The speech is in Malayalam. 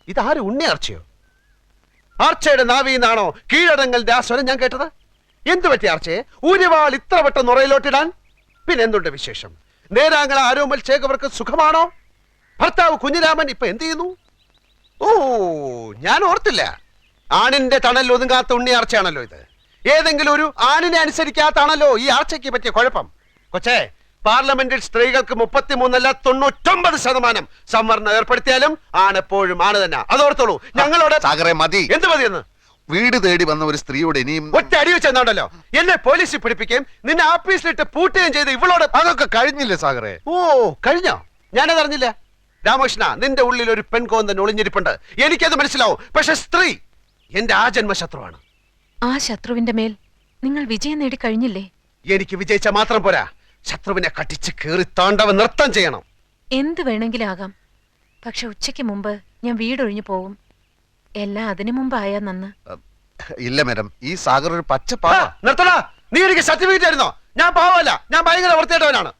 ഇതാര് ഉണ്ണിയാർച്ചയോ? ആർച്ചയുടെ നാവിന്നാണോ കീഴടങ്ങലിന്റെ ആ സ്വരം ഞാൻ കേട്ടത്? എന്തു പറ്റി ആർച്ചയെ ഊരിവാൾ ഇത്ര വട്ടം നുറയിലോട്ടിടാൻ? പിന്നെ എന്തുണ്ട് വിശേഷം? നേരാങ്ങള ആരോമൽ ചേകവർക്ക് സുഖമാണോ? ഭർത്താവ് കുഞ്ഞിരാമൻ ഇപ്പൊ എന്ത് ചെയ്യുന്നു? ഓ, ഞാൻ ഓർത്തില്ല. ആണിന്റെ തണൽ ഒതുങ്ങാത്ത ഉണ്ണിയാർച്ചയാണല്ലോ ഇത്. ഏതെങ്കിലും ഒരു ആണിനെ അനുസരിക്കാത്താണല്ലോ ഈ ആർച്ചയ്ക്ക് പറ്റിയ കുഴപ്പം. കൊച്ചേ, പാർലമെന്റിൽ സ്ത്രീകൾക്ക് 33 99% സംവരണം ഏർപ്പെടുത്തിയാലും ആണെപ്പോഴും ആണ് തന്നെ. അതോർത്തോളൂ. ഞങ്ങളോട് മതി. എന്ത് മതിയെന്ന്? വീട് തേടി വന്ന ഒരു സ്ത്രീയോട് ഇനിയും ഒറ്റ അടി വെച്ചെന്നാണ്ടല്ലോ എന്നെ പോലീസിൽ പിടിപ്പിക്കുകയും നിന്നെ ആഫീസിലിട്ട് പൂട്ടുകയും ചെയ്ത് ഇവളോട്. അതൊക്കെ കഴിഞ്ഞില്ലേ സാഗറെ? ഓ, കഴിഞ്ഞോ? ഞാനതറിഞ്ഞില്ല. രാമകൃഷ്ണ, നിന്റെ ഉള്ളിൽ ഒരു പെൺകോന്തൻ ഒളിഞ്ഞിരിപ്പുണ്ട്. എനിക്കത് മനസ്സിലാവും. പക്ഷെ സ്ത്രീ എന്റെ ആജന്മ ശത്രുവാണ്. ആ ശത്രുവിന്റെ മേൽ നിങ്ങൾ വിജയം നേടി കഴിഞ്ഞില്ലേ? എനിക്ക് വിജയിച്ച മാത്രം പോരാ, ശത്രുവിനെ കട്ടിച്ച് കേറി താണ്ടവ നൃത്തം ചെയ്യണം. എന്ത് വേണമെങ്കിലും ആകാം. പക്ഷെ ഉച്ചയ്ക്ക് മുമ്പ് ഞാൻ വീടൊഴിഞ്ഞു പോവും. എല്ലാം അതിനു മുമ്പായാ നന്ന്. ഇല്ല മാഡം, ഈ സാഗർ ഒരു പച്ച നിർത്തടാ. നീ എനിക്ക് സർട്ടിഫിക്കറ്റ് ആയിരുന്നോ? ഞാൻ പാവമല്ല, ഞാൻ ഭയങ്കര വൃത്തിയായിട്ടവനാണ്.